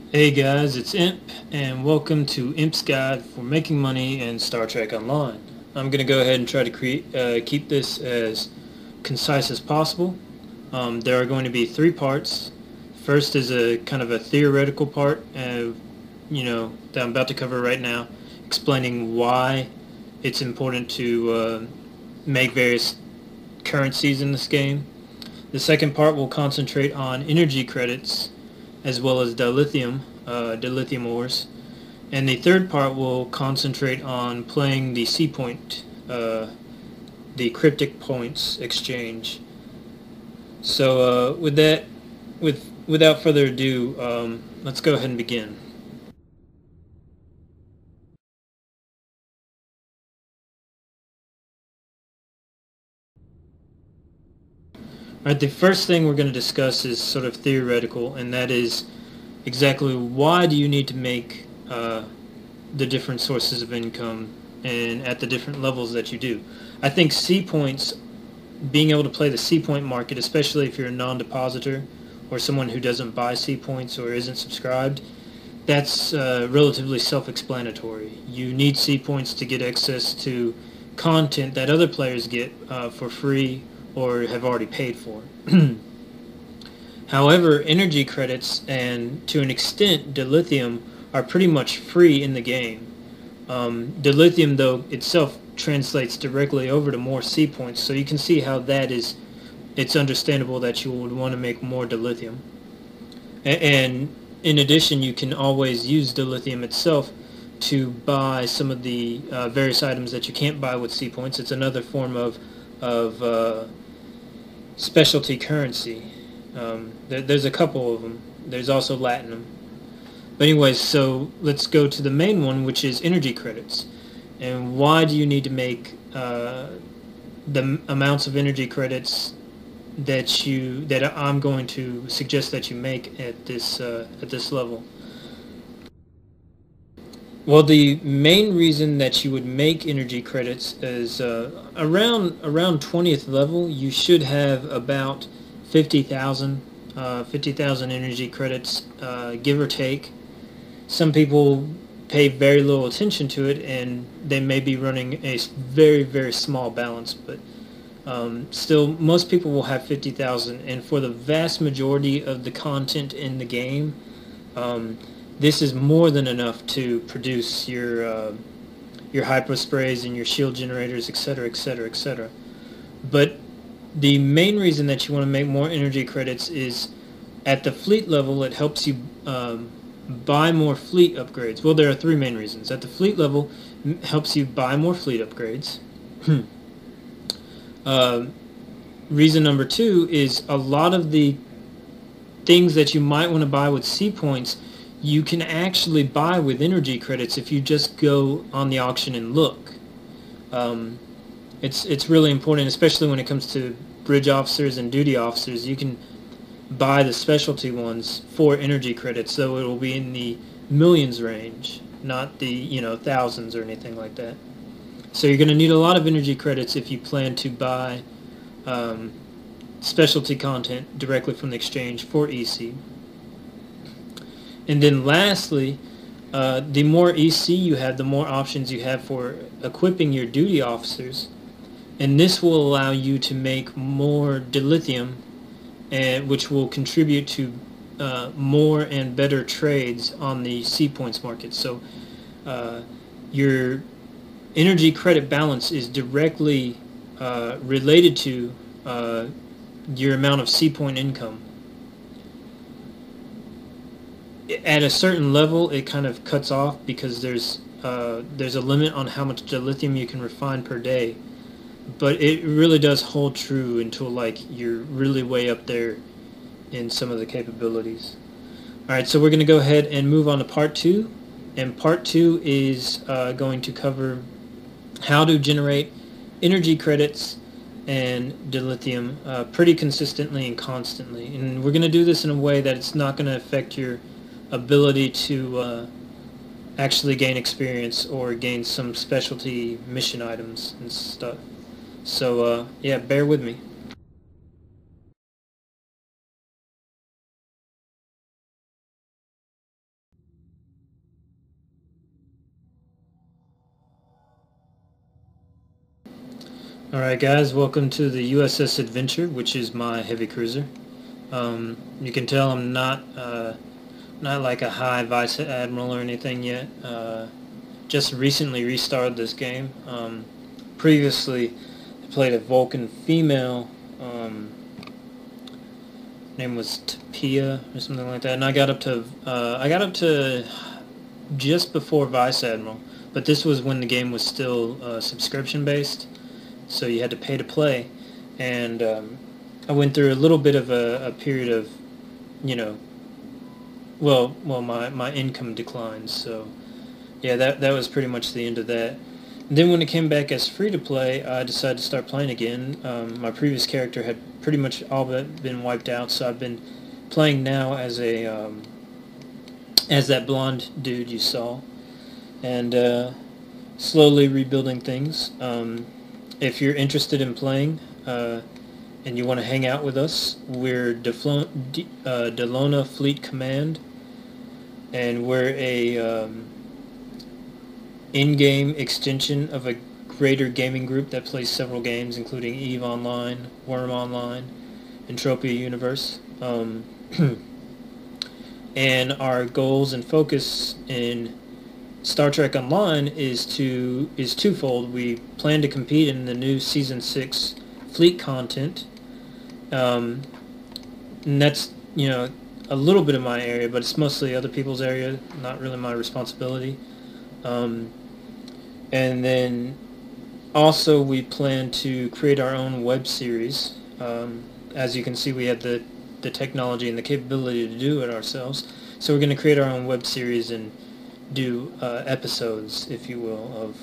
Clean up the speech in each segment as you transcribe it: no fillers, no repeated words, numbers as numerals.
Hey guys, it's Imp, and welcome to Imp's Guide for Making Money in Star Trek Online. I'm going to go ahead and try to keep this as concise as possible. There are going to be three parts. First is a kind of a theoretical part, that I'm about to cover right now, explaining why it's important to make various currencies in this game. The second part will concentrate on energy credits as well as dilithium ores. And the third part will concentrate on playing the C point, the cryptic points exchange. So without further ado, let's go ahead and begin. All right, the first thing we're going to discuss is sort of theoretical, and that is exactly why do you need to make the different sources of income and at the different levels that you do. I think C points, being able to play the C point market, especially if you're a non-depositor or someone who doesn't buy C points or isn't subscribed, that's relatively self-explanatory. You need C points to get access to content that other players get for free or have already paid for. However, energy credits and, to an extent, dilithium are pretty much free in the game. Dilithium, though, itself translates directly over to more C points, so you can see how it's understandable that you would want to make more dilithium. And in addition, you can always use dilithium itself to buy some of the various items that you can't buy with C points. It's another form of specialty currency. There's a couple of them. There's also Latinum. But anyways, so let's go to the main one, which is energy credits. And why do you need to make the amounts of energy credits that I'm going to suggest that you make at this level? Well, the main reason that you would make energy credits is around 20th level, you should have about 50,000 energy credits, give or take. Some people pay very little attention to it, and they may be running a very, very small balance, but still, most people will have 50,000, and for the vast majority of the content in the game, this is more than enough to produce your hyper sprays and your shield generators, etc., etc., etc. But the main reason that you want to make more energy credits is at the fleet level, it helps you buy more fleet upgrades. Well, there are three main reasons. At the fleet level, it helps you buy more fleet upgrades. Reason number two is a lot of the things that you might want to buy with C points, you can actually buy with energy credits if you just go on the auction and look. It's really important, especially when it comes to bridge officers and duty officers. You can buy the specialty ones for energy credits, so it will be in the millions range, not the thousands or anything like that. So you're going to need a lot of energy credits if you plan to buy specialty content directly from the exchange for EC. And then lastly, the more EC you have, the more options you have for equipping your duty officers, and this will allow you to make more dilithium, which will contribute to more and better trades on the C points market. So your energy credit balance is directly related to your amount of C point income. At a certain level, it kind of cuts off because there's a limit on how much dilithium you can refine per day. But it really does hold true until you're really way up there in some of the capabilities. Alright, so we're going to go ahead and move on to part 2. And part 2 is going to cover how to generate energy credits and dilithium pretty consistently and constantly. And we're going to do this in a way that it's not going to affect your ability to actually gain experience or gain some specialty mission items and stuff. So yeah, bear with me. Alright guys, welcome to the USS Adventure, which is my heavy cruiser. You can tell I'm not like a high vice admiral or anything yet. Just recently restarted this game. Previously, I played a Vulcan female. Name was Tapia or something like that, and I got up to just before vice admiral. But this was when the game was still subscription based, so you had to pay to play, and I went through a little bit of a period of, you know, my income declined, so yeah, that was pretty much the end of that. And then when it came back as free to play, I decided to start playing again. My previous character had pretty much all but been wiped out, so I've been playing now as a as that blonde dude you saw, and slowly rebuilding things. If you're interested in playing, and you want to hang out with us, we're Delona Fleet Command, and we're a in-game extension of a greater gaming group that plays several games, including EVE Online, Worm Online, Entropia Universe. And our goals and focus in Star Trek Online is twofold. We plan to compete in the new Season 6 fleet content, and that's, a little bit of my area, but it's mostly other people's area, not really my responsibility. Um, and then also we plan to create our own web series. As you can see, we have the technology and the capability to do it ourselves. So we're going to create our own web series and do episodes, if you will, of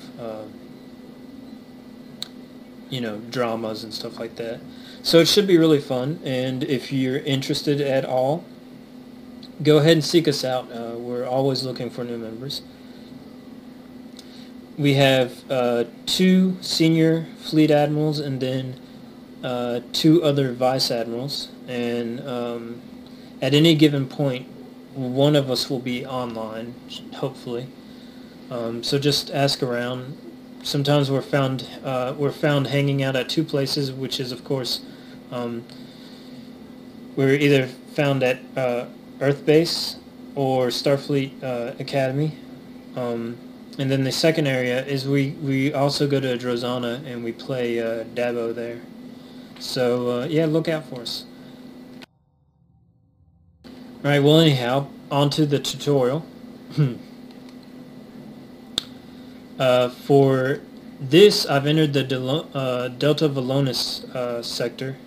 dramas and stuff like that. So it should be really fun, and if you're interested at all, go ahead and seek us out. We're always looking for new members. We have two senior fleet admirals and then two other vice admirals, and at any given point, one of us will be online, hopefully. So just ask around. Sometimes we're found hanging out at two places, which is, of course, we're either found at Earth Base or Starfleet Academy. And then the second area is we also go to Drozana and we play Dabo there. So yeah, look out for us. All right. Well, anyhow, on to the tutorial. For this, I've entered the Delta Valonis sector,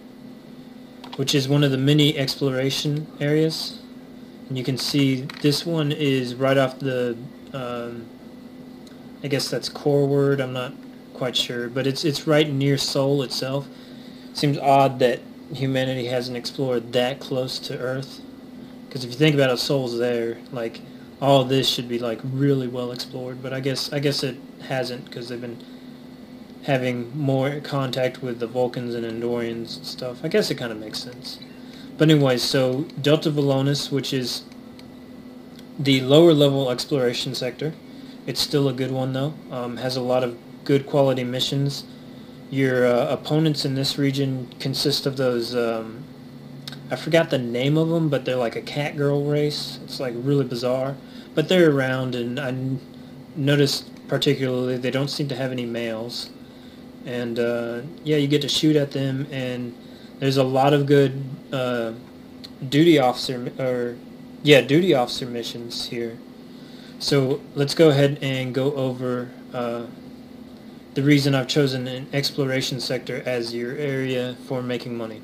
which is one of the many exploration areas. And you can see this one is right off the, I guess that's core word, I'm not quite sure, but it's right near Sol itself. Seems odd that humanity hasn't explored that close to Earth, because if you think about it, Sol's there. Like, all of this should be like really well explored, but I guess it hasn't, because they've been having more contact with the Vulcans and Andorians and stuff. I guess it kind of makes sense. But anyways, so Delta Valonis, which is the lower level exploration sector, it's still a good one though. Has a lot of good quality missions. Your opponents in this region consist of those, I forgot the name of them, but they're like a cat girl race. It's like really bizarre. But they're around, and I noticed particularly they don't seem to have any males. And yeah, you get to shoot at them, and there's a lot of good duty officer duty officer missions here. So let's go ahead and go over the reason I've chosen an exploration sector as your area for making money.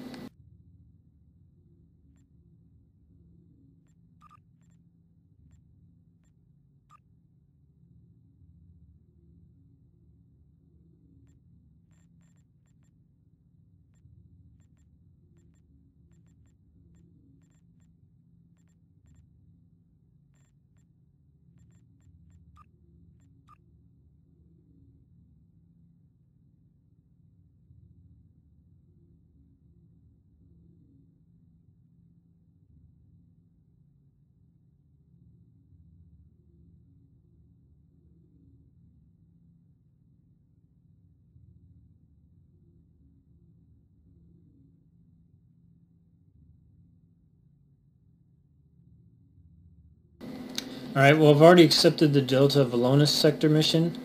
Alright, well I've already accepted the Delta Valonis sector mission.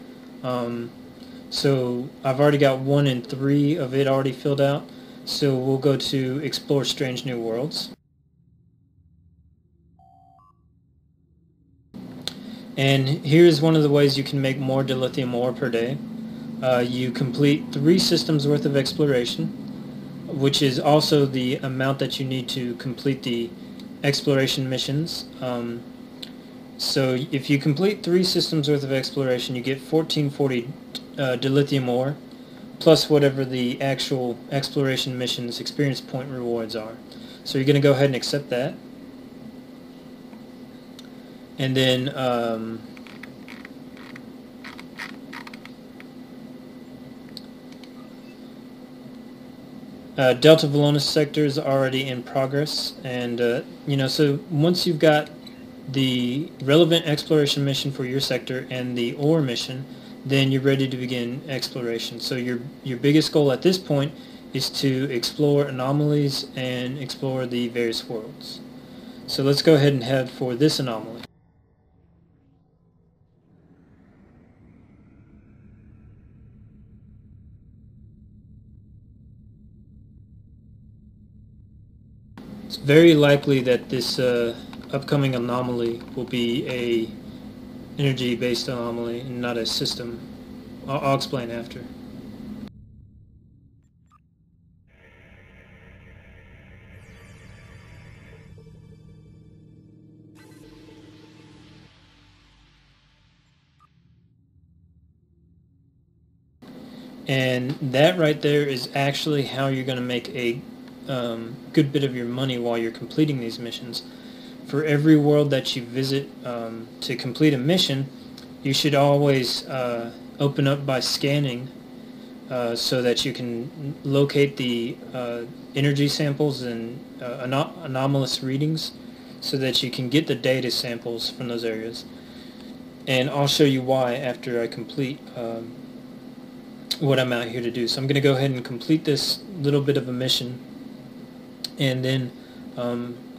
So I've already got 1 in 3 of it already filled out. So we'll go to Explore Strange New Worlds. And here's one of the ways you can make more dilithium ore per day. You complete 3 systems worth of exploration, which is also the amount that you need to complete the exploration missions. So if you complete 3 systems worth of exploration, you get 1440 dilithium ore, plus whatever the actual exploration missions experience point rewards are. So you're going to go ahead and accept that. And then Delta Valonis sector is already in progress, and so once you've got the relevant exploration mission for your sector and the ore mission, then you're ready to begin exploration. So your biggest goal at this point is to explore anomalies and explore the various worlds. So let's go ahead and head for this anomaly. It's very likely that this upcoming anomaly will be a energy-based anomaly and not a system. I'll explain after. And that right there is actually how you're going to make a good bit of your money while you're completing these missions. For every world that you visit to complete a mission, you should always open up by scanning so that you can locate the energy samples and anomalous readings so that you can get the data samples from those areas. And I'll show you why after I complete what I'm out here to do. So I'm going to go ahead and complete this little bit of a mission, and then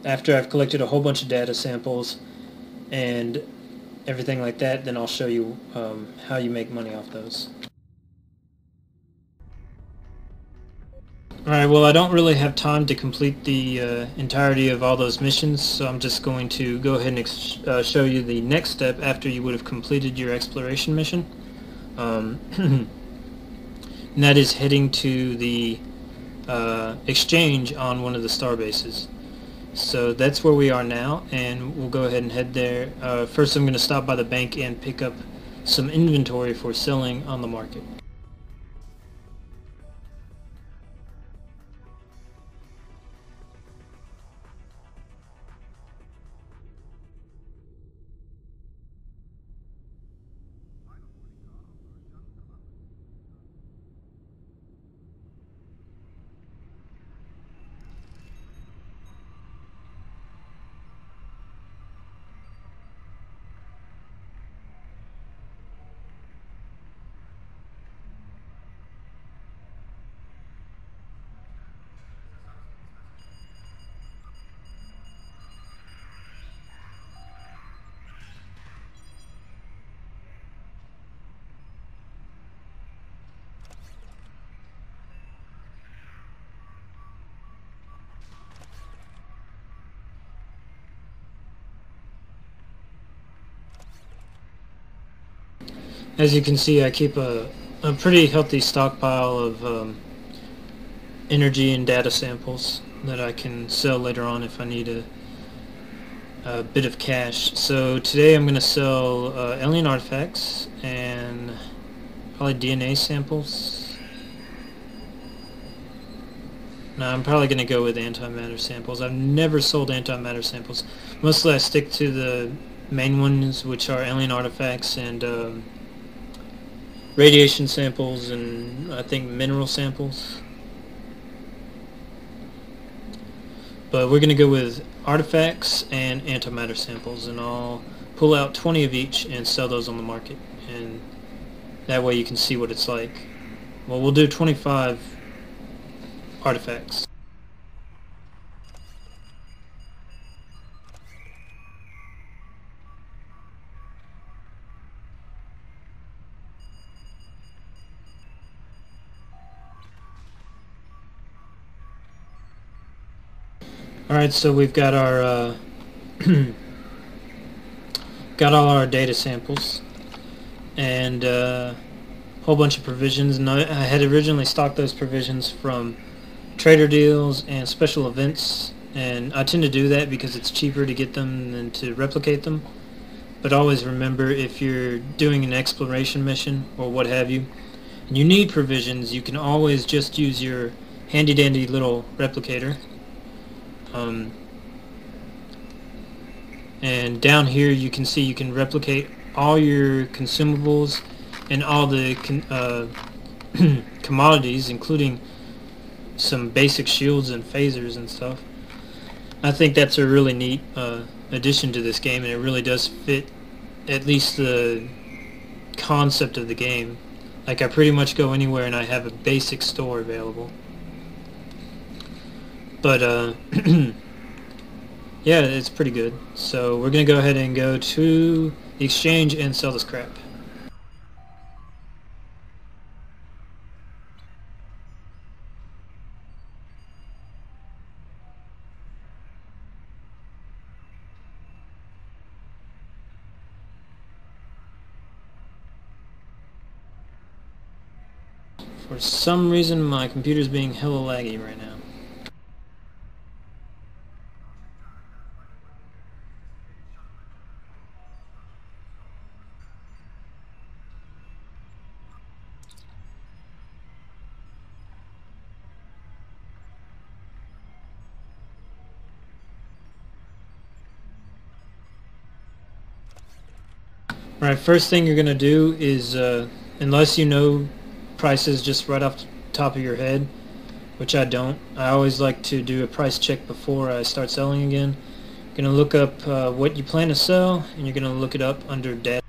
after I've collected a whole bunch of data samples and everything like that, then I'll show you how you make money off those. Alright, well I don't really have time to complete the entirety of all those missions, so I'm just going to go ahead and show you the next step after you would have completed your exploration mission. And that is heading to the exchange on one of the star bases. So that's where we are now, and we'll go ahead and head there. First I'm going to stop by the bank and pick up some inventory for selling on the market. As you can see, I keep a pretty healthy stockpile of energy and data samples that I can sell later on if I need a bit of cash. So today I'm going to sell alien artifacts and probably DNA samples. No, I'm probably going to go with antimatter samples. I've never sold antimatter samples. Mostly I stick to the main ones, which are alien artifacts and radiation samples and I think mineral samples. But we're going to go with artifacts and antimatter samples, and I'll pull out 20 of each and sell those on the market, and that way you can see what it's like. Well, we'll do 25 artifacts. Alright, so we've got our got all our data samples and a whole bunch of provisions, and I had originally stocked those provisions from trader deals and special events, and I tend to do that because it's cheaper to get them than to replicate them. But always remember, if you're doing an exploration mission or what have you, and you need provisions, you can always just use your handy dandy little replicator. And down here you can see you can replicate all your consumables and all the commodities, including some basic shields and phasers and stuff. I think that's a really neat addition to this game, and it really does fit at least the concept of the game. Like, I pretty much go anywhere and I have a basic store available. But yeah, it's pretty good. So we're gonna go ahead and go to the exchange and sell this crap. For some reason my computer's being hella laggy right now. Alright, first thing you're gonna do is, unless you know prices just right off the top of your head, which I don't, I always like to do a price check before I start selling again. You're gonna look up what you plan to sell, and you're gonna look it up under data.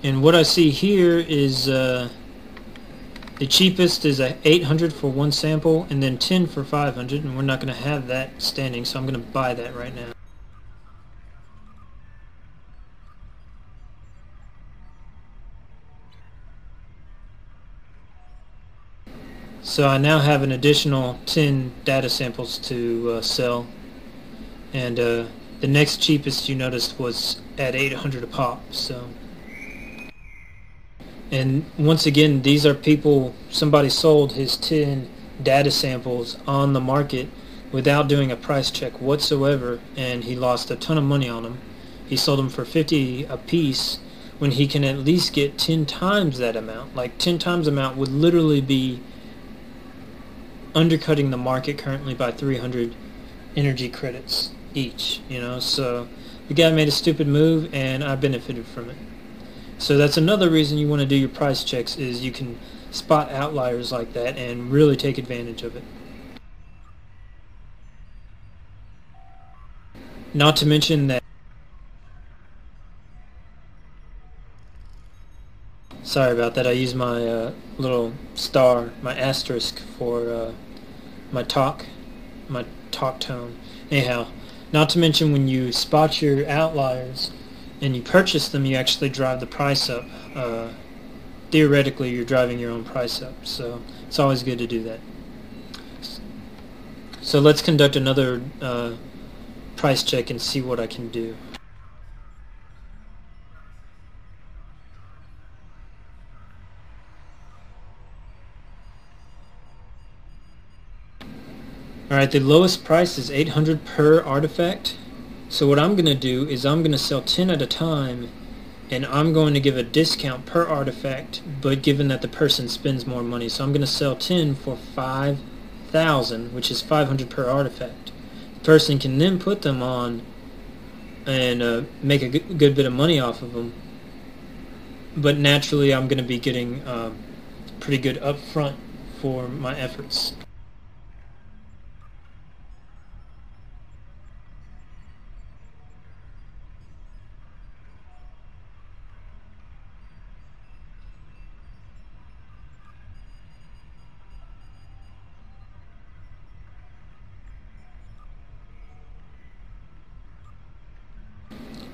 And what I see here is the cheapest is 800 for one sample, and then 10 for 500, and we're not going to have that standing, so I'm going to buy that right now. So I now have an additional 10 data samples to sell, and the next cheapest you noticed was at 800 a pop. So, and once again, these are people, somebody sold his 10 data samples on the market without doing a price check whatsoever, and he lost a ton of money on them. He sold them for 50 a piece when he can at least get 10 times that amount. Like, 10 times the amount would literally be undercutting the market currently by 300 energy credits each, you know. So the guy made a stupid move, and I benefited from it. So that's another reason you want to do your price checks, is you can spot outliers like that and really take advantage of it. Not to mention that, sorry about that, I use my little star, my asterisk for my talk tone. Anyhow, not to mention, when you spot your outliers and you purchase them, you actually drive the price up. Theoretically, you're driving your own price up, so it's always good to do that. So let's conduct another price check and see what I can do. Alright, the lowest price is 800 per artifact. So what I'm going to do is I'm going to sell 10 at a time, and I'm going to give a discount per artifact, but given that the person spends more money. So I'm going to sell 10 for 5,000, which is 500 per artifact. The person can then put them on and make a good bit of money off of them. But naturally, I'm going to be getting pretty good upfront for my efforts.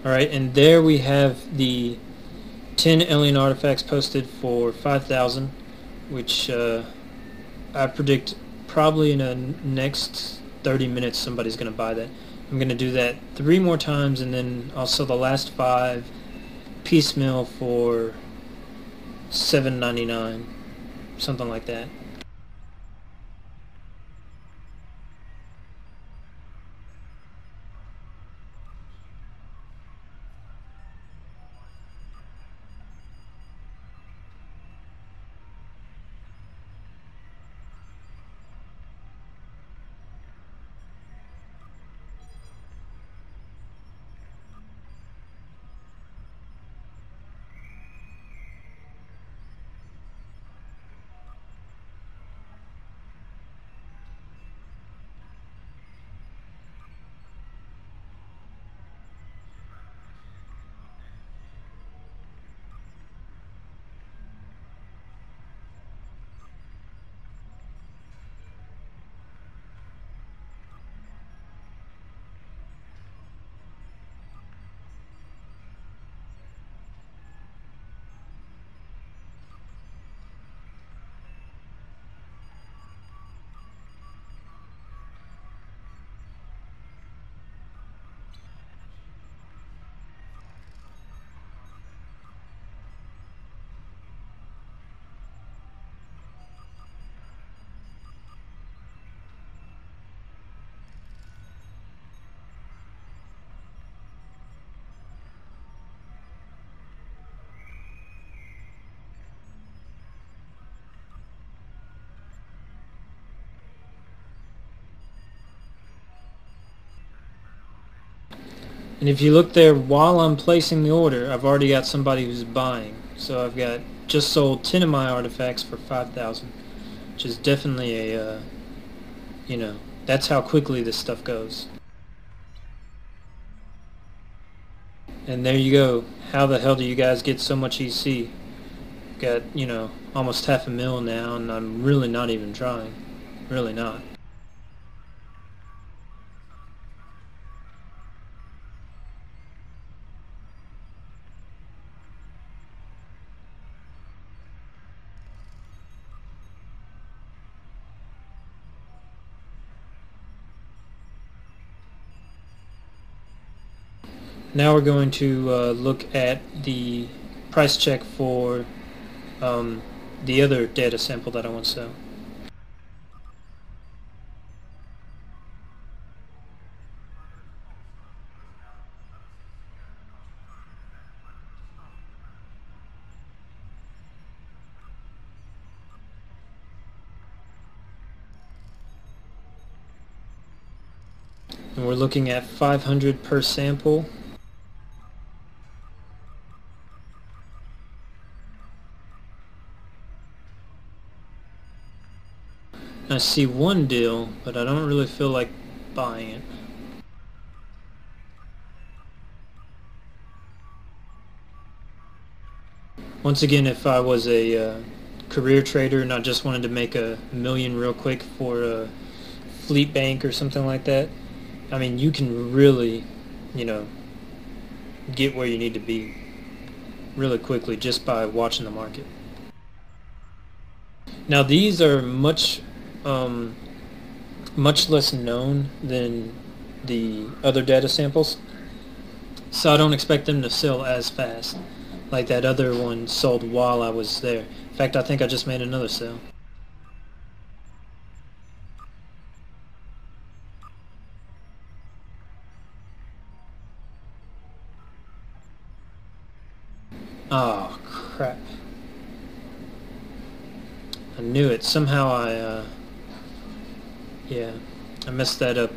Alright, and there we have the 10 alien artifacts posted for 5,000, which I predict probably in the next 30 minutes somebody's going to buy that. I'm going to do that 3 more times, and then I'll sell the last 5 piecemeal for $7.99, something like that. And if you look there while I'm placing the order, I've already got somebody who's buying. So I've got just sold 10 of my artifacts for 5,000, which is definitely a, that's how quickly this stuff goes. And there you go. How the hell do you guys get so much EC? Got, almost half a mil now, and I'm really not even trying. Really not. Now we're going to look at the price check for the other data sample that I want to sell. And we're looking at 500 per sample. I see one deal, but I don't really feel like buying it. Once again, if I was a career trader and I just wanted to make a million real quick for a fleet bank or something like that, I mean, you can really, get where you need to be really quickly just by watching the market. Now these are much less known than the other data samples, so I don't expect them to sell as fast like that other one sold while I was there. In fact, I think I just made another sale. Oh crap, I knew it. Somehow yeah, I messed that up.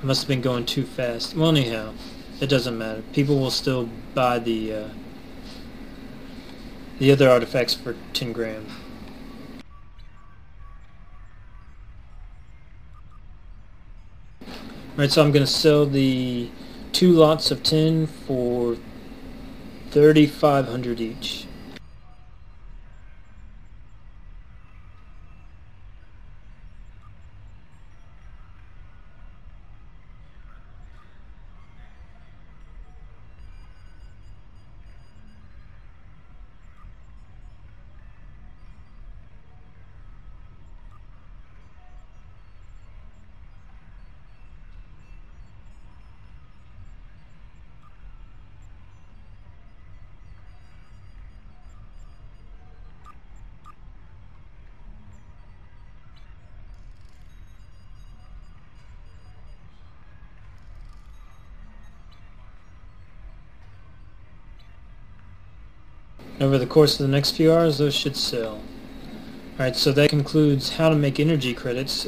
I must have been going too fast. Well, anyhow, it doesn't matter. People will still buy the other artifacts for 10 grand. Alright, so I'm going to sell the 2 lots of 10 for 3,500 each. And over the course of the next few hours, those should sell. Alright, so that concludes how to make energy credits,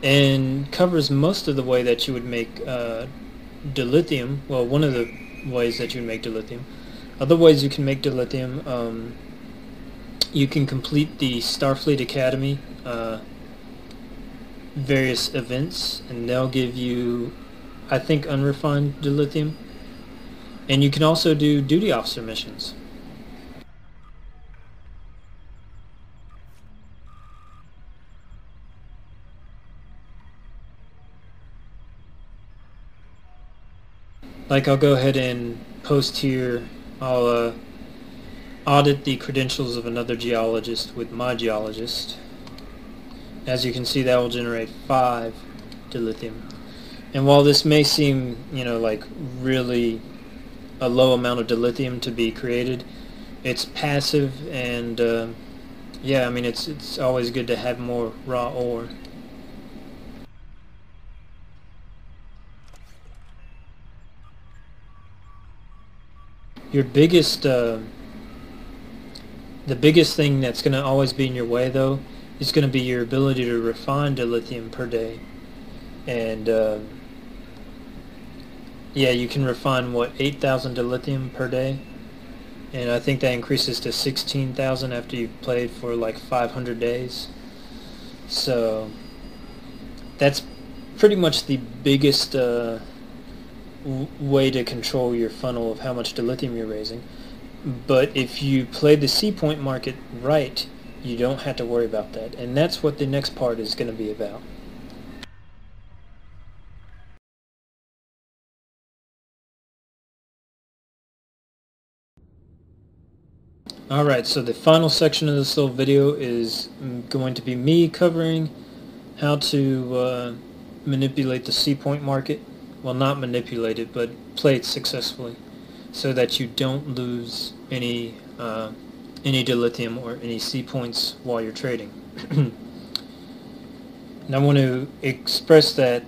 and covers most of the way that you would make dilithium. Well, one of the ways that you would make dilithium. Other ways you can make dilithium, you can complete the Starfleet Academy various events, and they'll give you, I think, unrefined dilithium. And you can also do duty officer missions. Like, I'll go ahead and post here, I'll audit the credentials of another geologist with my geologist. As you can see, that will generate 5 dilithium. And while this may seem, like really a low amount of dilithium to be created, it's passive, and yeah, I mean, it's always good to have more raw ore. Your biggest, the biggest thing that's going to always be in your way, though, is going to be your ability to refine dilithium per day. And yeah, you can refine, what, 8,000 dilithium per day? And I think that increases to 16,000 after you've played for like 500 days. So that's pretty much the biggest way to control your funnel of how much dilithium you're raising. But if you play the sea point market right, you don't have to worry about that. And that's what the next part is going to be about. Alright, so the final section of this little video is going to be me covering how to manipulate the sea point market. Well, not manipulate it, but play it successfully, so that you don't lose any dilithium or any sea points while you're trading. And I want to express that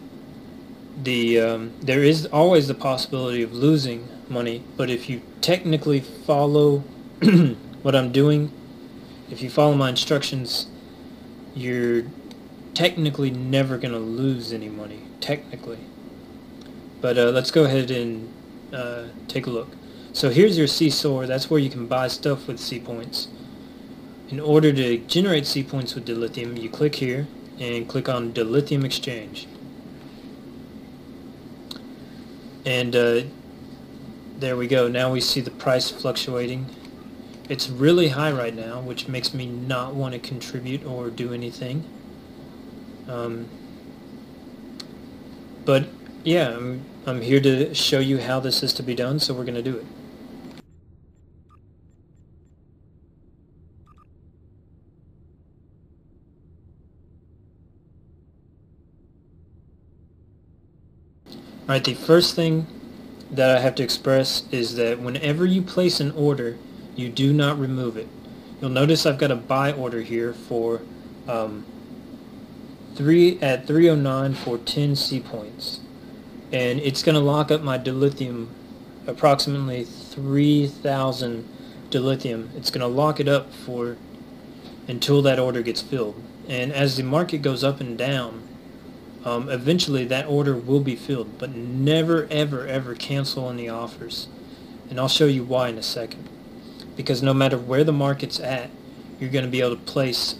there is always the possibility of losing money, but if you technically follow what I'm doing, if you follow my instructions, you're technically never going to lose any money, technically. But let's go ahead and take a look. So here's your seesaw. That's where you can buy stuff with sea points. In order to generate sea points with dilithium, you click here and click on Dilithium Exchange. And there we go. Now we see the price fluctuating. It's really high right now, which makes me not want to contribute or do anything. But yeah, I'm here to show you how this is to be done, so we're going to do it. Alright, the first thing that I have to express is that whenever you place an order, you do not remove it. You'll notice I've got a buy order here for 309 for 10 sea points, and it's going to lock up my dilithium, approximately 3,000 dilithium. It's going to lock it up for until that order gets filled. And as the market goes up and down, eventually that order will be filled, but never ever ever cancel any offers. And I'll show you why in a second. Because no matter where the market's at, you're going to be able to place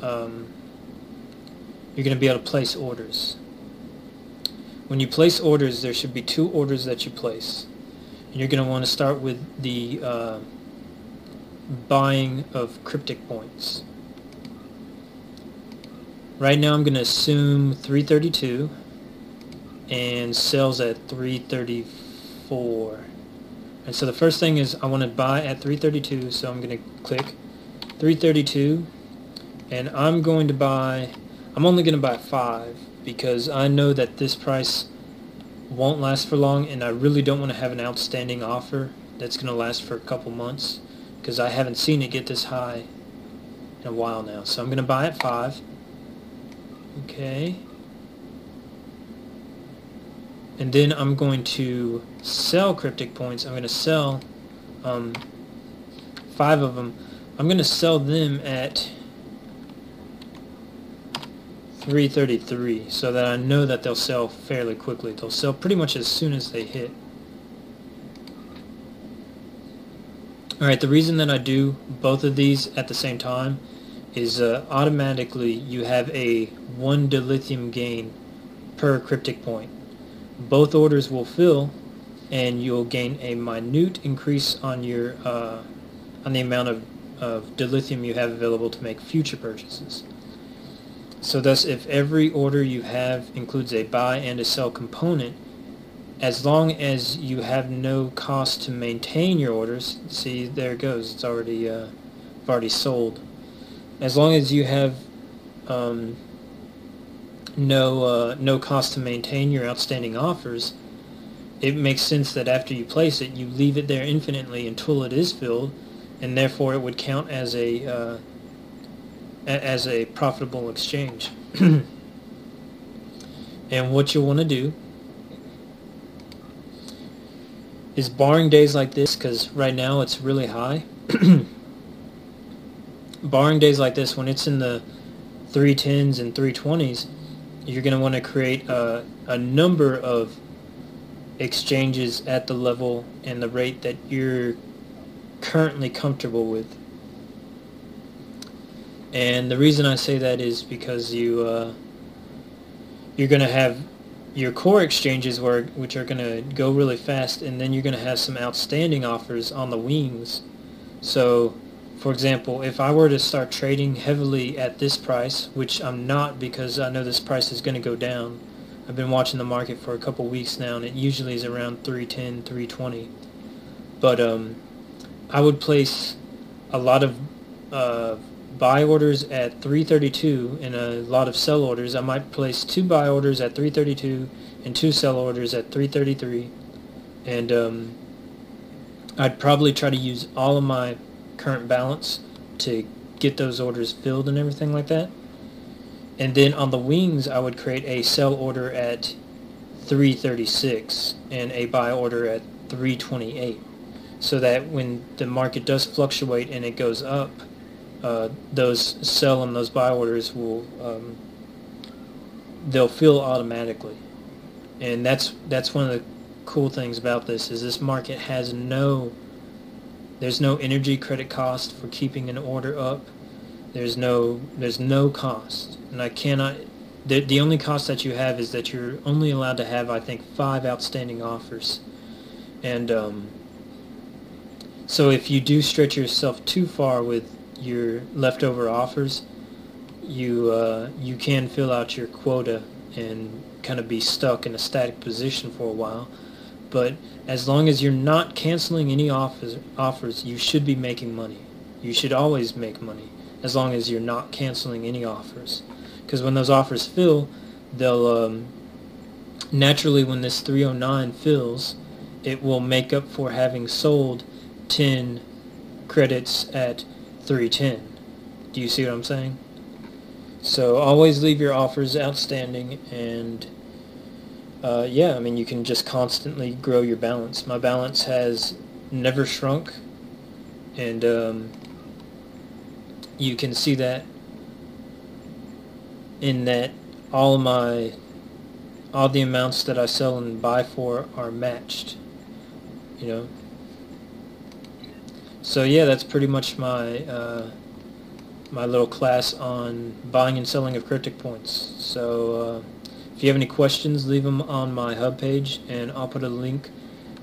orders. When you place orders, there should be 2 orders that you place. And you're going to want to start with the buying of cryptic points. Right now I'm going to assume 332 and sells at 334. And so the first thing is I want to buy at 332, so I'm going to click 332, and I'm only going to buy 5 because I know that this price won't last for long, and I really don't want to have an outstanding offer that's going to last for a couple months, because I haven't seen it get this high in a while now. So I'm going to buy at 5. Okay. And then I'm going to sell cryptic points. I'm going to sell 5 of them. I'm going to sell them at 333 so that I know that they'll sell fairly quickly. They'll sell pretty much as soon as they hit. Alright, the reason that I do both of these at the same time is automatically you have a 1 dilithium gain per cryptic point. Both orders will fill and you'll gain a minute increase on your on the amount of dilithium you have available to make future purchases. So thus, if every order you have includes a buy and a sell component, as long as you have no cost to maintain your orders, see, there it goes, it's already already sold. As long as you have no cost to maintain your outstanding offers, it makes sense that after you place it, you leave it there infinitely until it is filled, and therefore it would count as a profitable exchange. And what you'll want to do is, barring days like this, because right now it's really high, barring days like this when it's in the 310s and 320s, you're going to want to create a number of exchanges at the level and the rate that you're currently comfortable with. And the reason I say that is because you're going to have your core exchanges which are going to go really fast, and then you're going to have some outstanding offers on the wings. So, for example, if I were to start trading heavily at this price, which I'm not because I know this price is going to go down. I've been watching the market for a couple weeks now, and it usually is around 310, 320. But I would place a lot of buy orders at 332 and a lot of sell orders. I might place 2 buy orders at 332 and 2 sell orders at 333, and I'd probably try to use all of my current balance to get those orders filled and everything like that. And then on the wings, I would create a sell order at 336 and a buy order at 328, so that when the market does fluctuate and it goes up, those sell and those buy orders will they'll fill automatically. And that's one of the cool things about this, is this market has there's no energy credit cost for keeping an order up. There's no cost, and I cannot. The only cost that you have is that you're only allowed to have, I think, 5 outstanding offers, and so if you do stretch yourself too far with your leftover offers, you can fill out your quota and kind of be stuck in a static position for a while. But as long as you're not canceling any offers, you should be making money. You should always make money as long as you're not canceling any offers. Because when those offers fill, they'll naturally, when this 309 fills, it will make up for having sold 10 credits at 310. Do you see what I'm saying? So always leave your offers outstanding, and yeah, I mean, you can just constantly grow your balance. My balance has never shrunk, and you can see that in that all the amounts that I sell and buy for are matched, you know. So yeah, that's pretty much my my little class on buying and selling of cryptic points. So if you have any questions, leave them on my hub page, and I'll put a link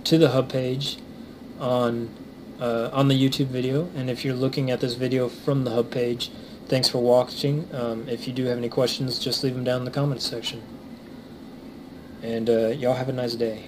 to the hub page on the YouTube video. And if you're looking at this video from the hub page, thanks for watching. If you do have any questions, just leave them down in the comments section. And y'all have a nice day.